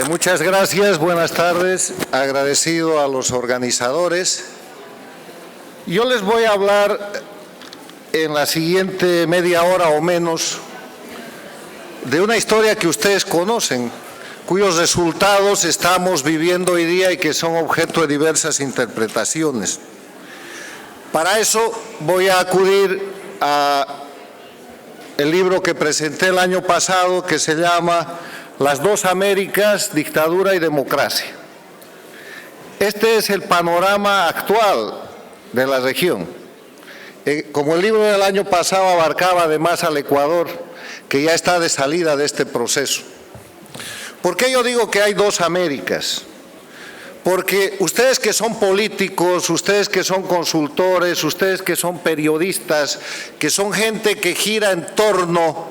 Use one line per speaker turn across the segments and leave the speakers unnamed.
Muchas gracias, buenas tardes. Agradecido a los organizadores. Yo les voy a hablar en la siguiente media hora o menos de una historia que ustedes conocen, cuyos resultados estamos viviendo hoy día y que son objeto de diversas interpretaciones. Para eso voy a acudir a el libro que presenté el año pasado, que se llama Las dos Américas, dictadura y democracia. Este es el panorama actual de la región. Como el libro del año pasado abarcaba además al Ecuador, que ya está de salida de este proceso. ¿Por qué yo digo que hay dos Américas? Porque ustedes que son políticos, ustedes que son consultores, ustedes que son periodistas, que son gente que gira en torno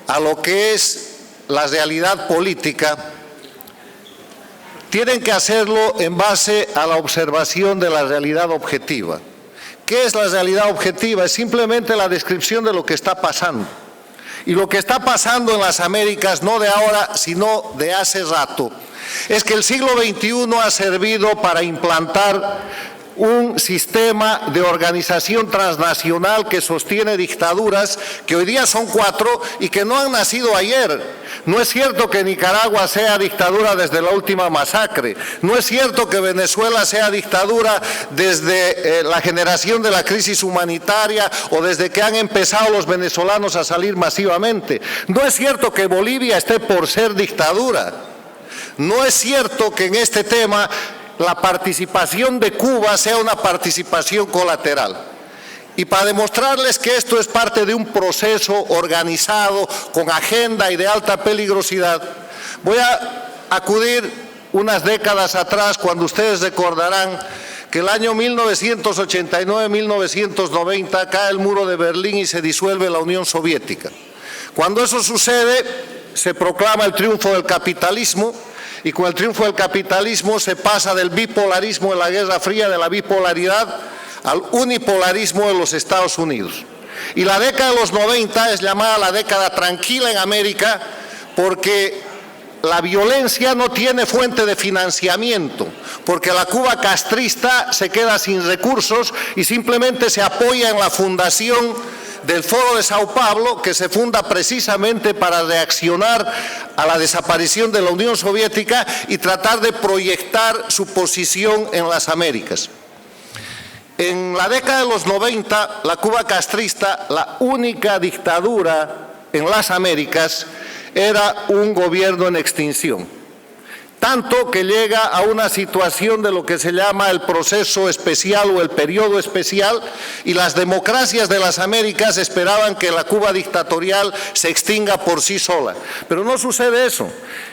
a lo que es la realidad política, tienen que hacerlo en base a la observación de la realidad objetiva. ¿Qué es la realidad objetiva? Es simplemente la descripción de lo que está pasando. Y lo que está pasando en las Américas, no de ahora, sino de hace rato, es que el siglo XXI ha servido para implantar un sistema de organización transnacional que sostiene dictaduras que hoy día son 4 y que no han nacido ayer. No es cierto que Nicaragua sea dictadura desde la última masacre, no es cierto que Venezuela sea dictadura desde la generación de la crisis humanitaria o desde que han empezado los venezolanos a salir masivamente, no es cierto que Bolivia esté por ser dictadura, no es cierto que en este tema la participación de Cuba sea una participación colateral. Y para demostrarles que esto es parte de un proceso organizado, con agenda y de alta peligrosidad, voy a acudir unas décadas atrás, cuando ustedes recordarán que el año 1989-1990 cae el muro de Berlín y se disuelve la Unión Soviética. Cuando eso sucede, se proclama el triunfo del capitalismo, y con el triunfo del capitalismo se pasa del bipolarismo de la Guerra Fría, de la bipolaridad, al unipolarismo de los Estados Unidos. Y la década de los 90 es llamada la década tranquila en América porque la violencia no tiene fuente de financiamiento, porque la Cuba castrista se queda sin recursos y simplemente se apoya en la fundación del Foro de Sao Paulo, que se funda precisamente para reaccionar a la desaparición de la Unión Soviética y tratar de proyectar su posición en las Américas. En la década de los 90, la Cuba castrista, la única dictadura en las Américas, era un gobierno en extinción. Tanto que llega a una situación de lo que se llama el proceso especial o el periodo especial, y las democracias de las Américas esperaban que la Cuba dictatorial se extinga por sí sola. Pero no sucede eso.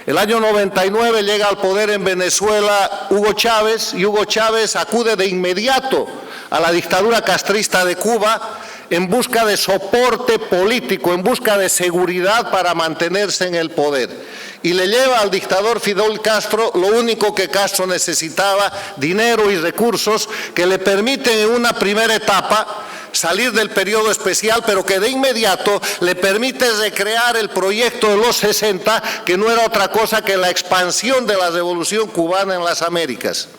El año 99 llega al poder en Venezuela Hugo Chávez, y Hugo Chávez acude de inmediato a la dictadura castrista de Cuba en busca de soporte político, en busca de seguridad para mantenerse en el poder. Y le lleva al dictador Fidel Castro lo único que Castro necesitaba: dinero y recursos que le permiten en una primera etapa salir del periodo especial, pero que de inmediato le permite recrear el proyecto de los 60, que no era otra cosa que la expansión de la revolución cubana en las Américas.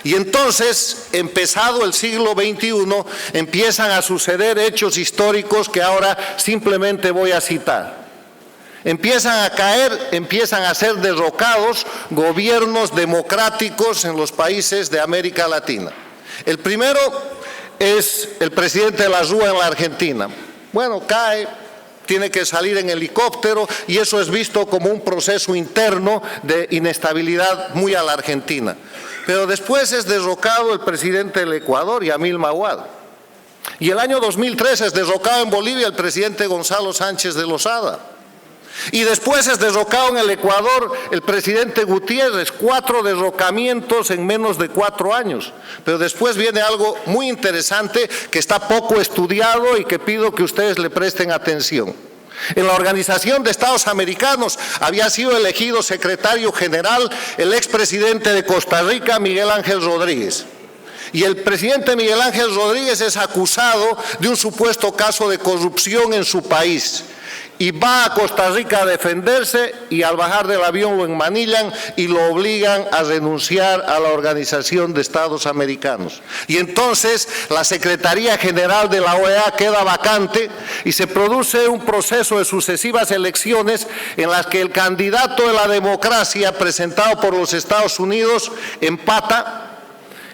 Y entonces, empezado el siglo XXI, empiezan a suceder hechos históricos que ahora simplemente voy a citar. Empiezan a caer, empiezan a ser derrocados gobiernos democráticos en los países de América Latina. El primero es el presidente de la Rúa en la Argentina. Bueno, cae, tiene que salir en helicóptero, y eso es visto como un proceso interno de inestabilidad muy a la Argentina. Pero después es derrocado el presidente del Ecuador, Yamil Mahuad. Y el año 2003 es derrocado en Bolivia el presidente Gonzalo Sánchez de Lozada. Y después es derrocado en el Ecuador el presidente Gutiérrez, 4 derrocamientos en menos de 4 años. Pero después viene algo muy interesante que está poco estudiado y que pido que ustedes le presten atención. En la Organización de Estados Americanos había sido elegido secretario general el expresidente de Costa Rica, Miguel Ángel Rodríguez. Y el presidente Miguel Ángel Rodríguez es acusado de un supuesto caso de corrupción en su país. y va a Costa Rica a defenderse y al bajar del avión lo enmanillan y lo obligan a renunciar a la Organización de Estados Americanos. Y entonces la Secretaría General de la OEA queda vacante y se produce un proceso de sucesivas elecciones en las que el candidato de la democracia presentado por los Estados Unidos empata.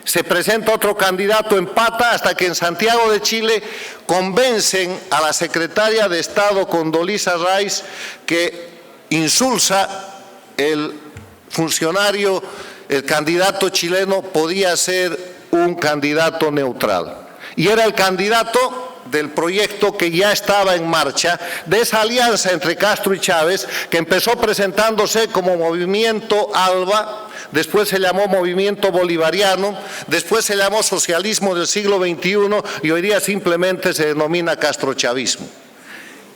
Se presenta otro candidato, empata, hasta que en Santiago de Chile convencen a la secretaria de Estado Condoleezza Rice que insulsa el funcionario, el candidato chileno podía ser un candidato neutral. Y era el candidato del proyecto que ya estaba en marcha, de esa alianza entre Castro y Chávez, que empezó presentándose como Movimiento ALBA, después se llamó Movimiento Bolivariano, después se llamó Socialismo del Siglo XXI y hoy día simplemente se denomina castrochavismo.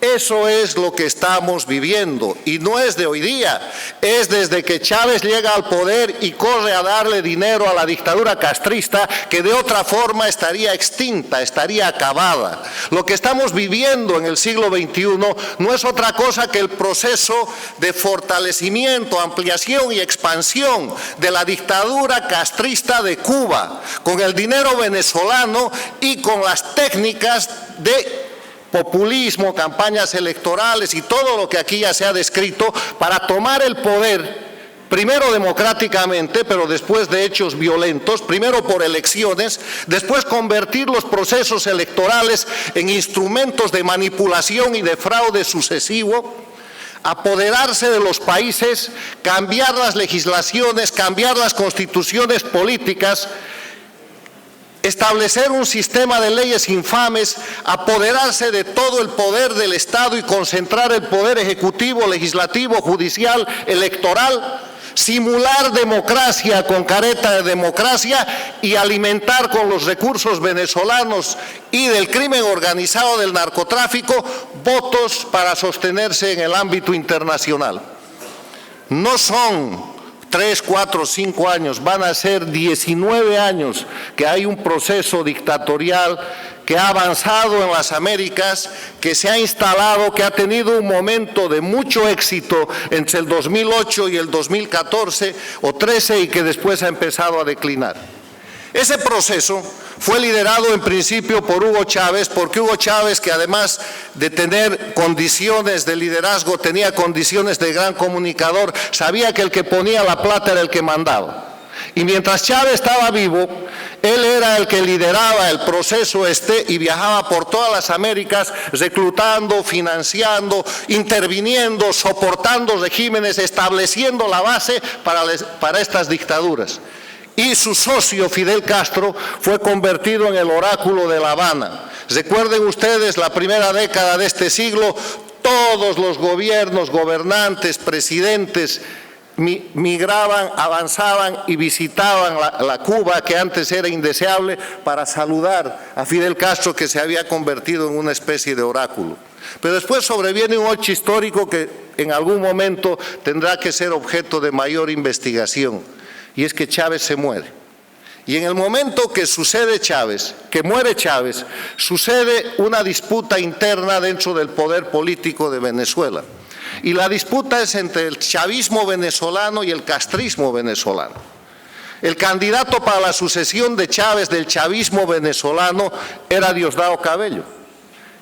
Eso es lo que estamos viviendo y no es de hoy día, es desde que Chávez llega al poder y corre a darle dinero a la dictadura castrista que de otra forma estaría extinta, estaría acabada. Lo que estamos viviendo en el siglo XXI no es otra cosa que el proceso de fortalecimiento, ampliación y expansión de la dictadura castrista de Cuba, con el dinero venezolano y con las técnicas de populismo, campañas electorales y todo lo que aquí ya se ha descrito para tomar el poder, primero democráticamente, pero después de hechos violentos, primero por elecciones, después convertir los procesos electorales en instrumentos de manipulación y de fraude sucesivo, apoderarse de los países, cambiar las legislaciones, cambiar las constituciones políticas, establecer un sistema de leyes infames, apoderarse de todo el poder del Estado y concentrar el poder ejecutivo, legislativo, judicial, electoral, simular democracia con careta de democracia y alimentar con los recursos venezolanos y del crimen organizado del narcotráfico votos para sostenerse en el ámbito internacional. No son 3, 4, 5 años, van a ser 19 años que hay un proceso dictatorial que ha avanzado en las Américas, que se ha instalado, que ha tenido un momento de mucho éxito entre el 2008 y el 2014 o 13 y que después ha empezado a declinar. Ese proceso fue liderado en principio por Hugo Chávez, porque Hugo Chávez, que además de tener condiciones de liderazgo, tenía condiciones de gran comunicador, sabía que el que ponía la plata era el que mandaba. Y mientras Chávez estaba vivo, él era el que lideraba el proceso y viajaba por todas las Américas, reclutando, financiando, interviniendo, soportando regímenes, estableciendo la base para estas dictaduras. Y su socio Fidel Castro fue convertido en el oráculo de La Habana. Recuerden ustedes, la primera década de este siglo, todos los gobiernos, gobernantes, presidentes migraban, avanzaban y visitaban la Cuba que antes era indeseable para saludar a Fidel Castro, que se había convertido en una especie de oráculo. Pero después sobreviene un hecho histórico que en algún momento tendrá que ser objeto de mayor investigación. Y es que Chávez se muere. Y en el momento que sucede Chávez, que muere Chávez, sucede una disputa interna dentro del poder político de Venezuela. Y la disputa es entre el chavismo venezolano y el castrismo venezolano. El candidato para la sucesión de Chávez del chavismo venezolano era Diosdado Cabello.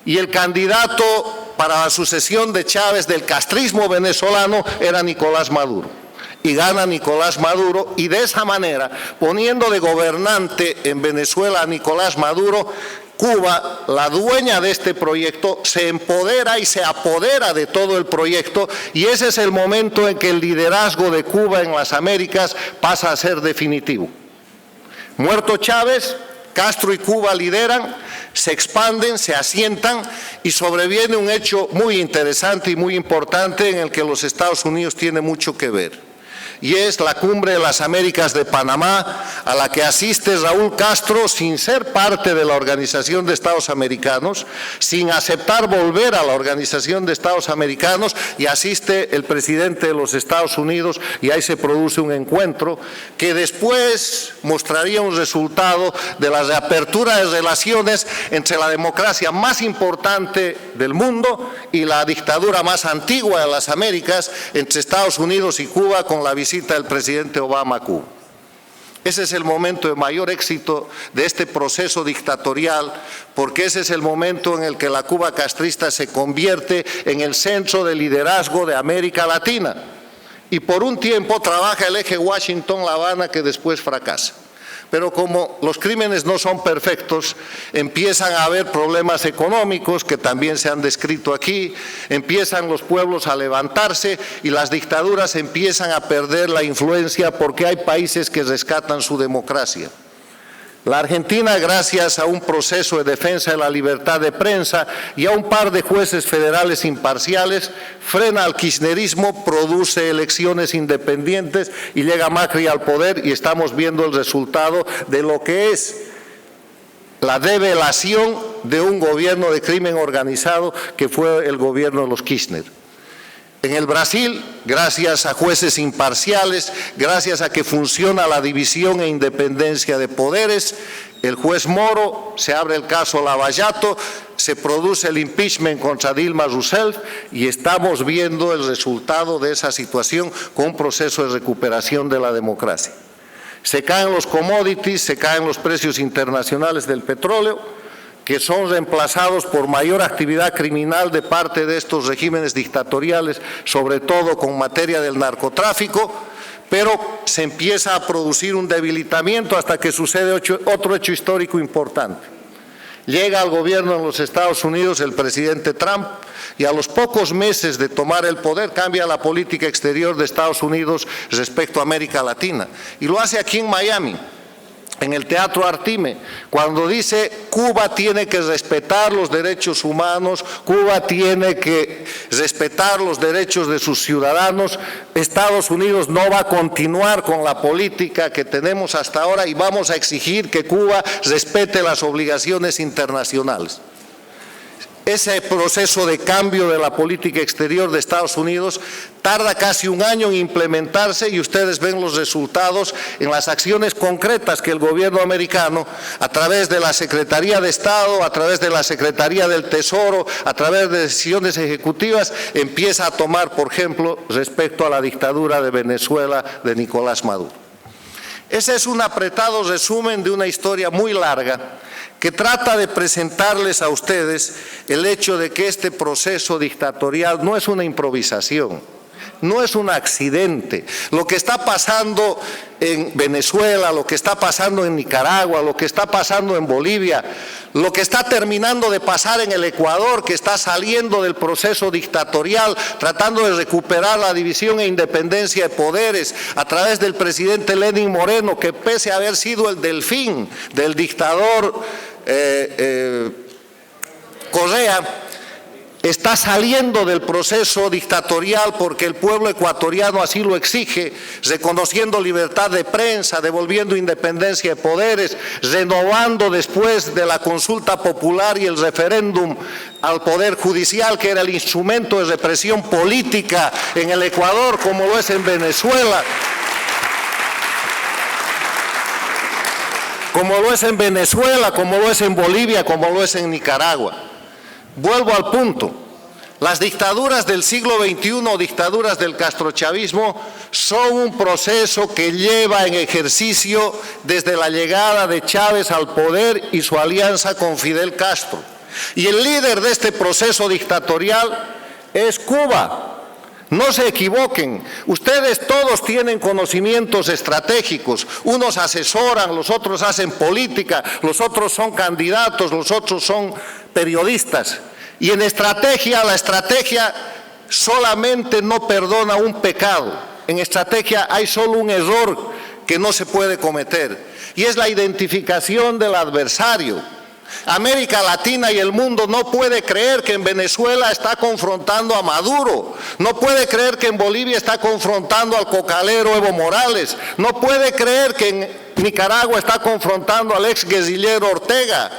Y el candidato para la sucesión de Chávez del castrismo venezolano era Nicolás Maduro. Y gana Nicolás Maduro, y de esa manera, poniendo de gobernante en Venezuela a Nicolás Maduro, Cuba, la dueña de este proyecto, se empodera y se apodera de todo el proyecto, y ese es el momento en que el liderazgo de Cuba en las Américas pasa a ser definitivo. Muerto Chávez, Castro y Cuba lideran, se expanden, se asientan y sobreviene un hecho muy interesante y muy importante en el que los Estados Unidos tienen mucho que ver. y es la Cumbre de las Américas de Panamá, a la que asiste Raúl Castro sin ser parte de la Organización de Estados Americanos, sin aceptar volver a la Organización de Estados Americanos, y asiste el presidente de los Estados Unidos, y ahí se produce un encuentro que después mostraría un resultado de la reapertura de relaciones entre la democracia más importante del mundo y la dictadura más antigua de las Américas, entre Estados Unidos y Cuba, con la visita del presidente Obama a Cuba. Ese es el momento de mayor éxito de este proceso dictatorial, porque ese es el momento en el que la Cuba castrista se convierte en el centro de liderazgo de América Latina. Y por un tiempo trabaja el eje Washington-La Habana, que después fracasa. Pero como los crímenes no son perfectos, empiezan a haber problemas económicos que también se han descrito aquí, empiezan los pueblos a levantarse y las dictaduras empiezan a perder la influencia porque hay países que rescatan su democracia. La Argentina, gracias a un proceso de defensa de la libertad de prensa y a un par de jueces federales imparciales, frena al kirchnerismo, produce elecciones independientes y llega Macri al poder, y estamos viendo el resultado de lo que es la develación de un gobierno de crimen organizado que fue el gobierno de los Kirchner. En el Brasil, gracias a jueces imparciales, gracias a que funciona la división e independencia de poderes, el juez Moro, se abre el caso Lava Jato, se produce el impeachment contra Dilma Rousseff y estamos viendo el resultado de esa situación con un proceso de recuperación de la democracia. Se caen los commodities, se caen los precios internacionales del petróleo, que son reemplazados por mayor actividad criminal de parte de estos regímenes dictatoriales, sobre todo con materia del narcotráfico, pero se empieza a producir un debilitamiento hasta que sucede otro hecho histórico importante. Llega al gobierno en los Estados Unidos el presidente Trump y a los pocos meses de tomar el poder cambia la política exterior de Estados Unidos respecto a América Latina, y lo hace aquí en Miami, en el Teatro Artime, cuando dice: Cuba tiene que respetar los derechos humanos, Cuba tiene que respetar los derechos de sus ciudadanos, Estados Unidos no va a continuar con la política que tenemos hasta ahora y vamos a exigir que Cuba respete las obligaciones internacionales. Ese proceso de cambio de la política exterior de Estados Unidos tarda casi un año en implementarse, y ustedes ven los resultados en las acciones concretas que el gobierno americano, a través de la Secretaría de Estado, a través de la Secretaría del Tesoro, a través de decisiones ejecutivas, empieza a tomar, por ejemplo, respecto a la dictadura de Venezuela de Nicolás Maduro. Ese es un apretado resumen de una historia muy larga que trata de presentarles a ustedes el hecho de que este proceso dictatorial no es una improvisación, no es un accidente. Lo que está pasando en Venezuela, lo que está pasando en Nicaragua, lo que está pasando en Bolivia, lo que está terminando de pasar en el Ecuador, que está saliendo del proceso dictatorial, tratando de recuperar la división e independencia de poderes a través del presidente Lenín Moreno, que pese a haber sido el delfín del dictador Correa, está saliendo del proceso dictatorial porque el pueblo ecuatoriano así lo exige, reconociendo libertad de prensa, devolviendo independencia de poderes, renovando después de la consulta popular y el referéndum al Poder Judicial, que era el instrumento de represión política en el Ecuador, como lo es en Venezuela, como lo es en Venezuela, como lo es en Bolivia, como lo es en Nicaragua. Vuelvo al punto. Las dictaduras del siglo XXI, dictaduras del castrochavismo, son un proceso que lleva en ejercicio desde la llegada de Chávez al poder y su alianza con Fidel Castro. Y el líder de este proceso dictatorial es Cuba. No se equivoquen, ustedes todos tienen conocimientos estratégicos, unos asesoran, los otros hacen política, los otros son candidatos, los otros son periodistas. Y en estrategia, la estrategia solamente no perdona un pecado, en estrategia hay solo un error que no se puede cometer, y es la identificación del adversario. América Latina y el mundo no puede creer que en Venezuela está confrontando a Maduro, no puede creer que en Bolivia está confrontando al cocalero Evo Morales, no puede creer que en Nicaragua está confrontando al ex guerrillero Ortega.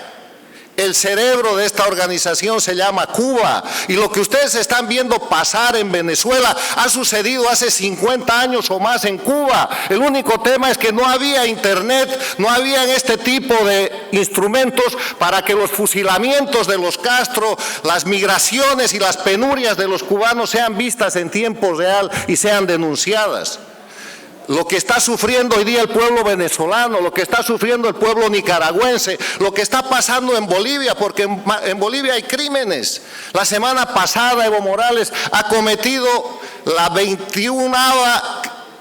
El cerebro de esta organización se llama Cuba, y lo que ustedes están viendo pasar en Venezuela ha sucedido hace 50 años o más en Cuba. El único tema es que no había internet, no había este tipo de instrumentos para que los fusilamientos de los Castro, las migraciones y las penurias de los cubanos sean vistas en tiempo real y sean denunciadas. Lo que está sufriendo hoy día el pueblo venezolano, lo que está sufriendo el pueblo nicaragüense, lo que está pasando en Bolivia, porque en Bolivia hay crímenes. La semana pasada Evo Morales ha cometido la 21ª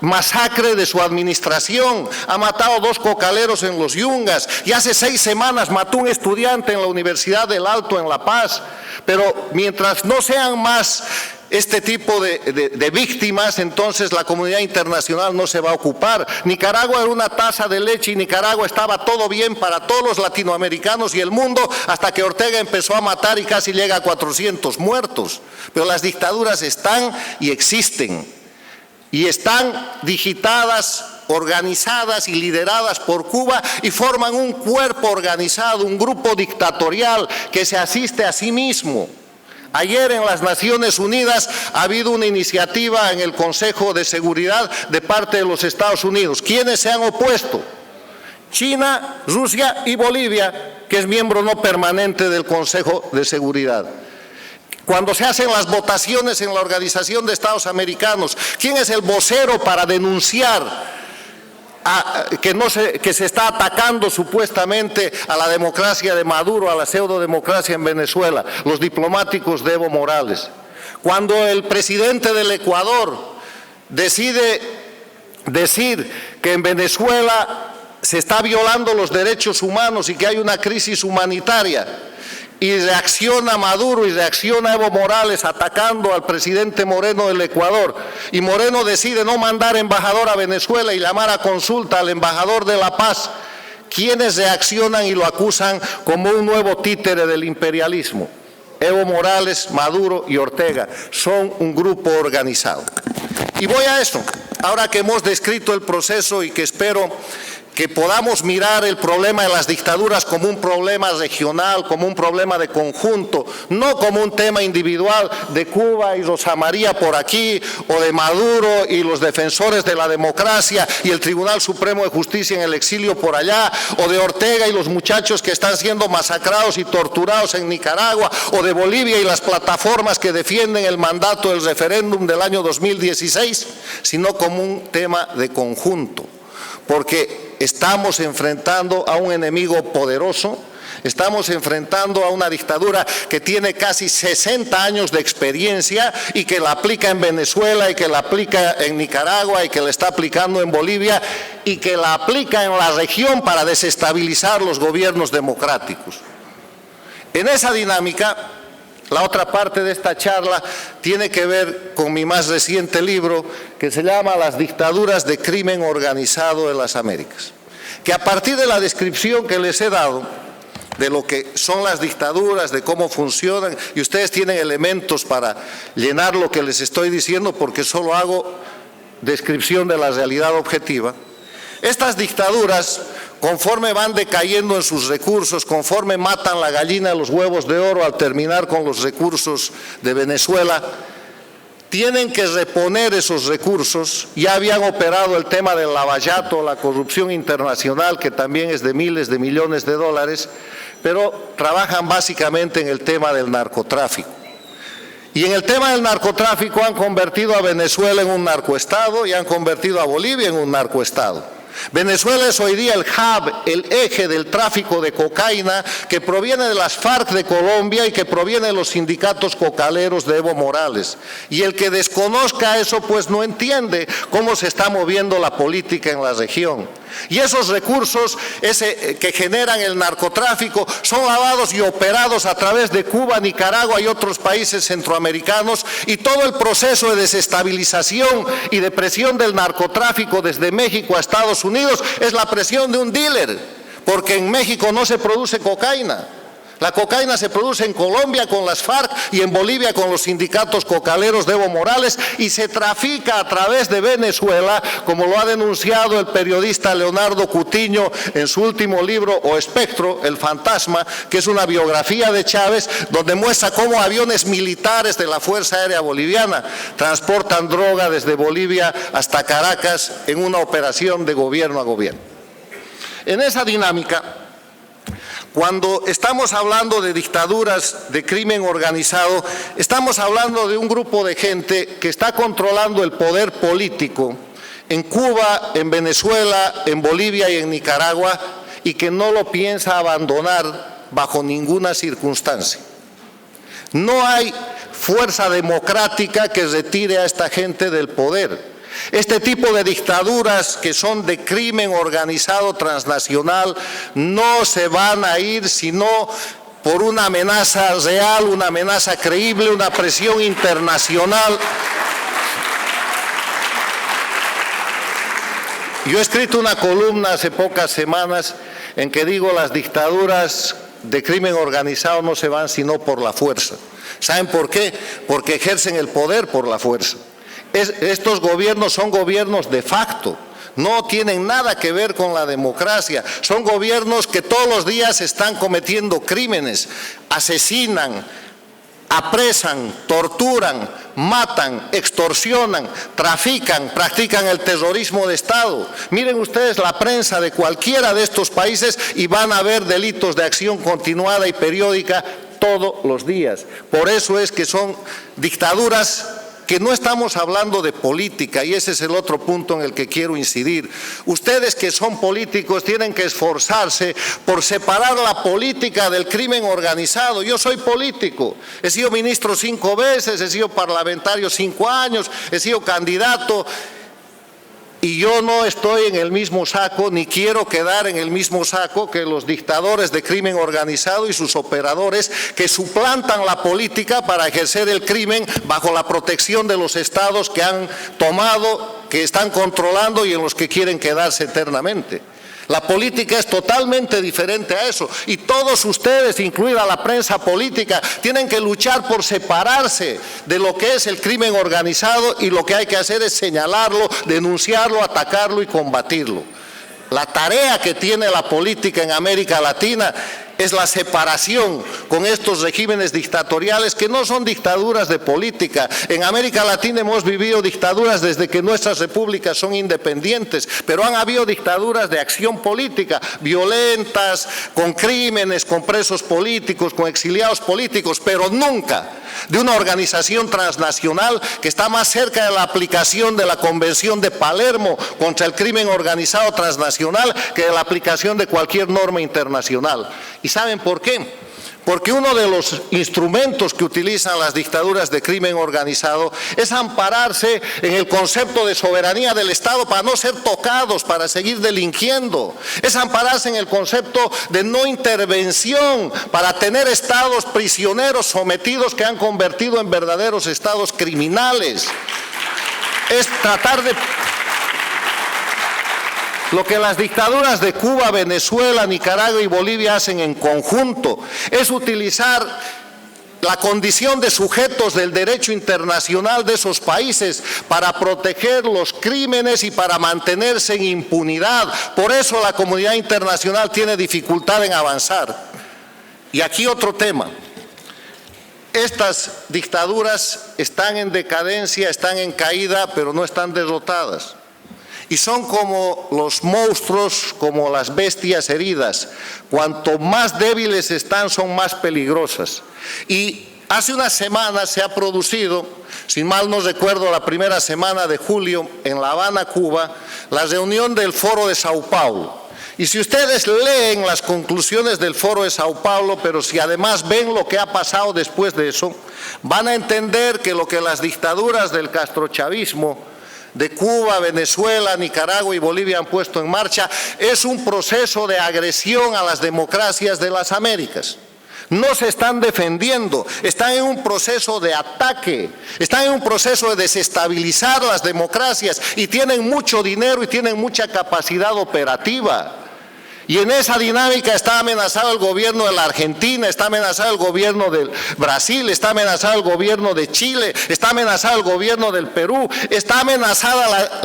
masacre de su administración, ha matado 2 cocaleros en Los Yungas y hace 6 semanas mató un estudiante en la Universidad del Alto en La Paz. Pero mientras no sean más este tipo de víctimas, entonces la comunidad internacional no se va a ocupar. Nicaragua era una taza de leche y Nicaragua estaba todo bien para todos los latinoamericanos y el mundo, hasta que Ortega empezó a matar y casi llega a 400 muertos. Pero las dictaduras están y existen, y están digitadas, organizadas y lideradas por Cuba, y forman un cuerpo organizado, un grupo dictatorial que se asiste a sí mismo. Ayer en las Naciones Unidas ha habido una iniciativa en el Consejo de Seguridad de parte de los Estados Unidos. ¿Quiénes se han opuesto? China, Rusia y Bolivia, que es miembro no permanente del Consejo de Seguridad. Cuando se hacen las votaciones en la Organización de Estados Americanos, ¿quién es el vocero para denunciar que se está atacando supuestamente a la democracia de Maduro, a la pseudodemocracia en Venezuela? Los diplomáticos de Evo Morales. Cuando el presidente del Ecuador decide decir que en Venezuela se está violando los derechos humanos y que hay una crisis humanitaria, y reacciona Maduro y reacciona Evo Morales atacando al presidente Moreno del Ecuador, y Moreno decide no mandar embajador a Venezuela y llamar a consulta al embajador de La Paz, ¿quiénes reaccionan y lo acusan como un nuevo títere del imperialismo? Evo Morales, Maduro y Ortega son un grupo organizado. Y voy a eso, ahora que hemos descrito el proceso y que espero que podamos mirar el problema de las dictaduras como un problema regional, como un problema de conjunto, no como un tema individual de Cuba y Rosa María por aquí, o de Maduro y los defensores de la democracia y el Tribunal Supremo de Justicia en el exilio por allá, o de Ortega y los muchachos que están siendo masacrados y torturados en Nicaragua, o de Bolivia y las plataformas que defienden el mandato del referéndum del año 2016, sino como un tema de conjunto, porque estamos enfrentando a un enemigo poderoso, estamos enfrentando a una dictadura que tiene casi 60 años de experiencia y que la aplica en Venezuela y que la aplica en Nicaragua y que la está aplicando en Bolivia y que la aplica en la región para desestabilizar los gobiernos democráticos. En esa dinámica, la otra parte de esta charla tiene que ver con mi más reciente libro, que se llama Las dictaduras de crimen organizado en las Américas, que a partir de la descripción que les he dado de lo que son las dictaduras, de cómo funcionan, y ustedes tienen elementos para llenar lo que les estoy diciendo, porque solo hago descripción de la realidad objetiva. Estas dictaduras, conforme van decayendo en sus recursos, conforme matan la gallina de los huevos de oro al terminar con los recursos de Venezuela, tienen que reponer esos recursos. Ya habían operado el tema del lavallato, la corrupción internacional, que también es de miles de millones de dólares, pero trabajan básicamente en el tema del narcotráfico. Y en el tema del narcotráfico han convertido a Venezuela en un narcoestado y han convertido a Bolivia en un narcoestado. Venezuela es hoy día el hub, el eje del tráfico de cocaína que proviene de las FARC de Colombia y que proviene de los sindicatos cocaleros de Evo Morales. Y el que desconozca eso, pues no entiende cómo se está moviendo la política en la región. Y esos recursos que generan el narcotráfico son lavados y operados a través de Cuba, Nicaragua y otros países centroamericanos, y todo el proceso de desestabilización y de presión del narcotráfico desde México a Estados Unidos es la presión de un dealer, porque en México no se produce cocaína. La cocaína se produce en Colombia con las FARC y en Bolivia con los sindicatos cocaleros de Evo Morales y se trafica a través de Venezuela, como lo ha denunciado el periodista Leonardo Cutiño en su último libro O Espectro, El Fantasma, que es una biografía de Chávez, donde muestra cómo aviones militares de la Fuerza Aérea Boliviana transportan droga desde Bolivia hasta Caracas en una operación de gobierno a gobierno. En esa dinámica, cuando estamos hablando de dictaduras de crimen organizado, estamos hablando de un grupo de gente que está controlando el poder político en Cuba, en Venezuela, en Bolivia y en Nicaragua, y que no lo piensa abandonar bajo ninguna circunstancia. No hay fuerza democrática que retire a esta gente del poder. Este tipo de dictaduras que son de crimen organizado transnacional no se van a ir sino por una amenaza real, una amenaza creíble, una presión internacional. Yo he escrito una columna hace pocas semanas en que digo las dictaduras de crimen organizado no se van sino por la fuerza. ¿Saben por qué? Porque ejercen el poder por la fuerza. Estos gobiernos son gobiernos de facto, no tienen nada que ver con la democracia, son gobiernos que todos los días están cometiendo crímenes, asesinan, apresan, torturan, matan, extorsionan, trafican, practican el terrorismo de Estado. Miren ustedes la prensa de cualquiera de estos países y van a ver delitos de acción continuada y periódica todos los días. Por eso es que son dictaduras que no estamos hablando de política, y ese es el otro punto en el que quiero incidir. Ustedes que son políticos tienen que esforzarse por separar la política del crimen organizado. Yo soy político, he sido ministro 5 veces, he sido parlamentario 5 años, he sido candidato, y yo no estoy en el mismo saco, ni quiero quedar en el mismo saco que los dictadores de crimen organizado y sus operadores que suplantan la política para ejercer el crimen bajo la protección de los estados que han tomado, que están controlando y en los que quieren quedarse eternamente. La política es totalmente diferente a eso y todos ustedes, incluida la prensa política, tienen que luchar por separarse de lo que es el crimen organizado y lo que hay que hacer es señalarlo, denunciarlo, atacarlo y combatirlo. La tarea que tiene la política en América Latina es la separación con estos regímenes dictatoriales que no son dictaduras de política. En América Latina hemos vivido dictaduras desde que nuestras repúblicas son independientes, pero han habido dictaduras de acción política, violentas, con crímenes, con presos políticos, con exiliados políticos, pero nunca de una organización transnacional que está más cerca de la aplicación de la Convención de Palermo contra el crimen organizado transnacional que de la aplicación de cualquier norma internacional. ¿Y saben por qué? Porque uno de los instrumentos que utilizan las dictaduras de crimen organizado es ampararse en el concepto de soberanía del Estado para no ser tocados, para seguir delinquiendo. Es ampararse en el concepto de no intervención para tener estados prisioneros sometidos que han convertido en verdaderos estados criminales. Es tratar de... Lo que las dictaduras de Cuba, Venezuela, Nicaragua y Bolivia hacen en conjunto es utilizar la condición de sujetos del derecho internacional de esos países para proteger los crímenes y para mantenerse en impunidad. Por eso la comunidad internacional tiene dificultad en avanzar. Y aquí otro tema. Estas dictaduras están en decadencia, están en caída, pero no están derrotadas. Y son como los monstruos, como las bestias heridas. Cuanto más débiles están, son más peligrosas. Y hace unas semanas se ha producido, si mal no recuerdo, la primera semana de julio en La Habana, Cuba, la reunión del Foro de Sao Paulo. Y si ustedes leen las conclusiones del Foro de Sao Paulo, pero si además ven lo que ha pasado después de eso, van a entender que lo que las dictaduras del castrochavismo de Cuba, Venezuela, Nicaragua y Bolivia han puesto en marcha es un proceso de agresión a las democracias de las Américas. No se están defendiendo, están en un proceso de ataque, están en un proceso de desestabilizar las democracias y tienen mucho dinero y tienen mucha capacidad operativa. Y en esa dinámica está amenazado el gobierno de la Argentina, está amenazado el gobierno del Brasil, está amenazado el gobierno de Chile, está amenazado el gobierno del Perú, está amenazada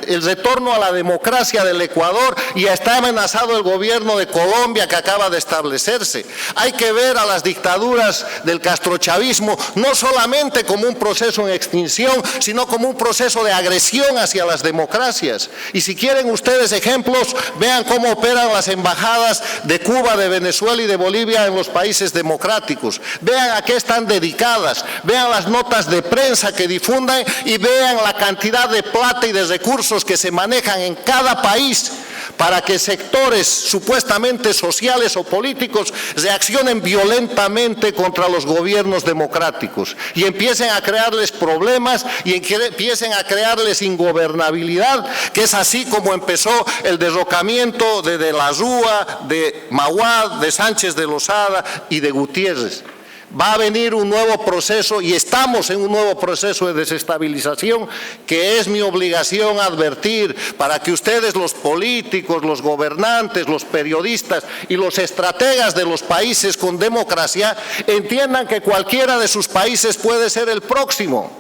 el retorno a la democracia del Ecuador y está amenazado el gobierno de Colombia que acaba de establecerse. Hay que ver a las dictaduras del castrochavismo no solamente como un proceso en extinción, sino como un proceso de agresión hacia las democracias. Y si quieren ustedes ejemplos, vean cómo operan las embajadas de Cuba, de Venezuela y de Bolivia en los países democráticos. Vean a qué están dedicadas, vean las notas de prensa que difunden y vean la cantidad de plata y de recursos que se manejan en cada país para que sectores supuestamente sociales o políticos reaccionen violentamente contra los gobiernos democráticos y empiecen a crearles problemas y empiecen a crearles ingobernabilidad, que es así como empezó el derrocamiento de la Rúa, de Mahuad, de Sánchez de Lozada y de Gutiérrez. Va a venir un nuevo proceso y estamos en un nuevo proceso de desestabilización que es mi obligación advertir para que ustedes, los políticos, los gobernantes, los periodistas y los estrategas de los países con democracia entiendan que cualquiera de sus países puede ser el próximo.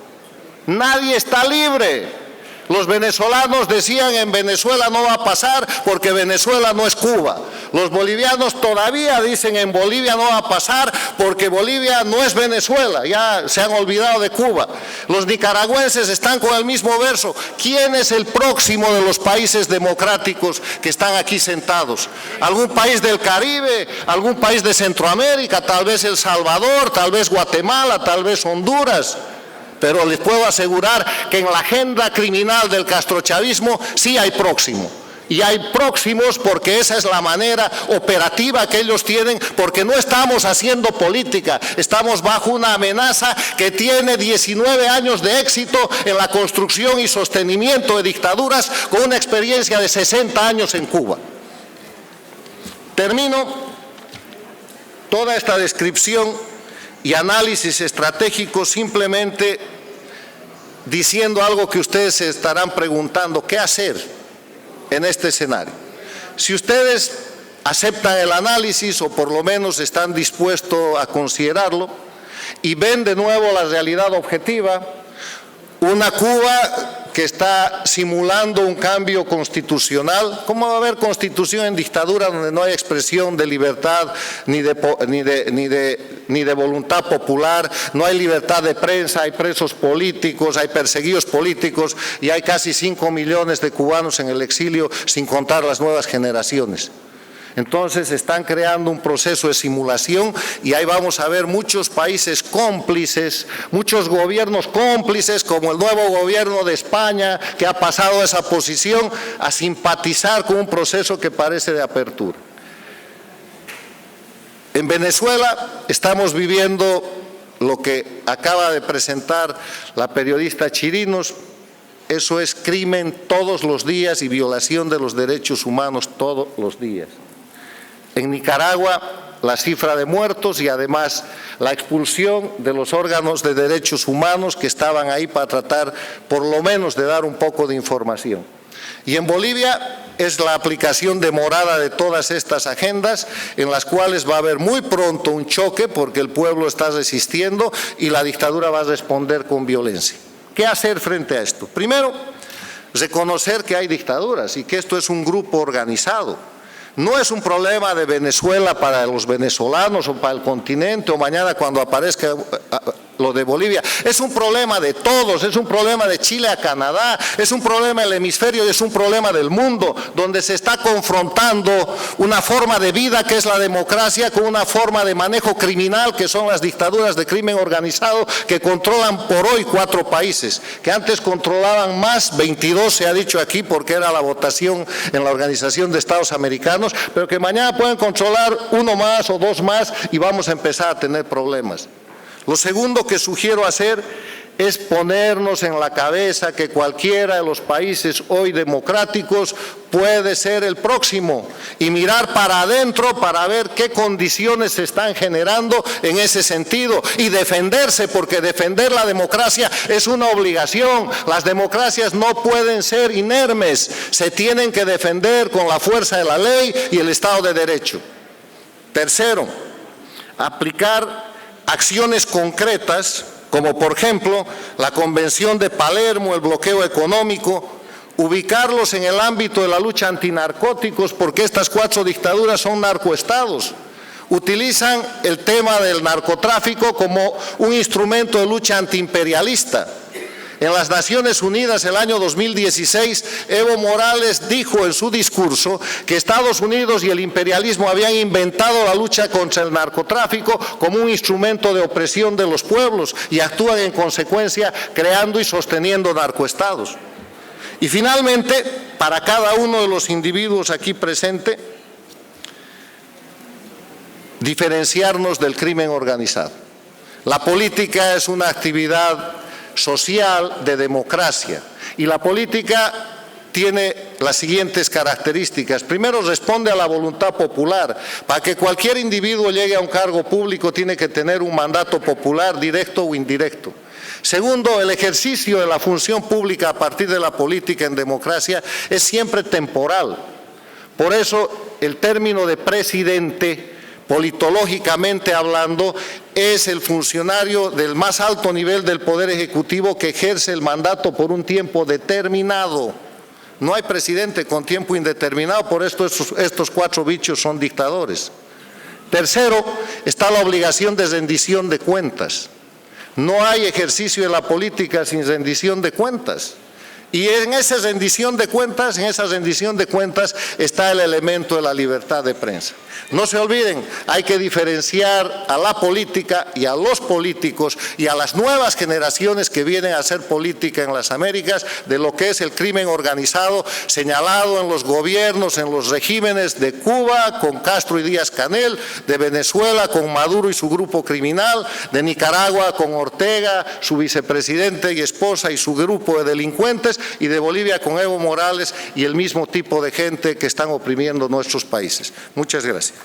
Nadie está libre. Los venezolanos decían en Venezuela no va a pasar porque Venezuela no es Cuba. Los bolivianos todavía dicen en Bolivia no va a pasar porque Bolivia no es Venezuela, ya se han olvidado de Cuba. Los nicaragüenses están con el mismo verso. ¿Quién es el próximo de los países democráticos que están aquí sentados? ¿Algún país del Caribe? ¿Algún país de Centroamérica? Tal vez El Salvador, tal vez Guatemala, tal vez Honduras. Pero les puedo asegurar que en la agenda criminal del castrochavismo sí hay próximo. Y hay próximos porque esa es la manera operativa que ellos tienen, porque no estamos haciendo política, estamos bajo una amenaza que tiene 19 años de éxito en la construcción y sostenimiento de dictaduras con una experiencia de 60 años en Cuba. Termino toda esta descripción y análisis estratégico simplemente diciendo algo que ustedes se estarán preguntando: ¿qué hacer en este escenario? Si ustedes aceptan el análisis o por lo menos están dispuestos a considerarlo y ven de nuevo la realidad objetiva, una Cuba que está simulando un cambio constitucional. ¿Cómo va a haber constitución en dictadura donde no hay expresión de libertad ni de voluntad popular? No hay libertad de prensa, hay presos políticos, hay perseguidos políticos y hay casi 5 millones de cubanos en el exilio, sin contar las nuevas generaciones. Entonces están creando un proceso de simulación y ahí vamos a ver muchos países cómplices, muchos gobiernos cómplices, como el nuevo gobierno de España, que ha pasado esa posición a simpatizar con un proceso que parece de apertura. En Venezuela estamos viviendo lo que acaba de presentar la periodista Chirinos. Eso es crimen todos los días y violación de los derechos humanos todos los días. En Nicaragua, la cifra de muertos y además la expulsión de los órganos de derechos humanos que estaban ahí para tratar por lo menos de dar un poco de información. Y en Bolivia es la aplicación demorada de todas estas agendas en las cuales va a haber muy pronto un choque porque el pueblo está resistiendo y la dictadura va a responder con violencia. ¿Qué hacer frente a esto? Primero, reconocer que hay dictaduras y que esto es un grupo organizado. No es un problema de Venezuela para los venezolanos o para el continente o mañana cuando aparezca lo de Bolivia. Es un problema de todos, es un problema de Chile a Canadá, es un problema del hemisferio y es un problema del mundo, donde se está confrontando una forma de vida que es la democracia con una forma de manejo criminal que son las dictaduras de crimen organizado que controlan por hoy 4 países, que antes controlaban más, 22 se ha dicho aquí porque era la votación en la Organización de Estados Americanos, pero que mañana pueden controlar 1 más o 2 más y vamos a empezar a tener problemas. Lo segundo que sugiero hacer es ponernos en la cabeza que cualquiera de los países hoy democráticos puede ser el próximo y mirar para adentro para ver qué condiciones se están generando en ese sentido y defenderse, porque defender la democracia es una obligación. Las democracias no pueden ser inermes, se tienen que defender con la fuerza de la ley y el Estado de Derecho. Tercero, aplicar acciones concretas, como por ejemplo la Convención de Palermo, el bloqueo económico, ubicarlos en el ámbito de la lucha antinarcóticos, porque estas 4 dictaduras son narcoestados. Utilizan el tema del narcotráfico como un instrumento de lucha antiimperialista. En las Naciones Unidas, el año 2016, Evo Morales dijo en su discurso que Estados Unidos y el imperialismo habían inventado la lucha contra el narcotráfico como un instrumento de opresión de los pueblos y actúan en consecuencia creando y sosteniendo narcoestados. Y finalmente, para cada uno de los individuos aquí presentes, diferenciarnos del crimen organizado. La política es una actividad social de democracia y la política tiene las siguientes características. Primero, responde a la voluntad popular. Para que cualquier individuo llegue a un cargo público tiene que tener un mandato popular, directo o indirecto. Segundo, el ejercicio de la función pública a partir de la política en democracia es siempre temporal. Por eso el término de presidente, politológicamente hablando, es el funcionario del más alto nivel del Poder Ejecutivo que ejerce el mandato por un tiempo determinado. No hay presidente con tiempo indeterminado, por esto estos 4 bichos son dictadores. Tercero, está la obligación de rendición de cuentas. No hay ejercicio de la política sin rendición de cuentas. Y en esa rendición de cuentas, está el elemento de la libertad de prensa. No se olviden, hay que diferenciar a la política y a los políticos y a las nuevas generaciones que vienen a hacer política en las Américas de lo que es el crimen organizado señalado en los gobiernos, en los regímenes de Cuba con Castro y Díaz-Canel, de Venezuela con Maduro y su grupo criminal, de Nicaragua con Ortega, su vicepresidente y esposa y su grupo de delincuentes, y de Bolivia con Evo Morales y el mismo tipo de gente que están oprimiendo nuestros países. Muchas gracias.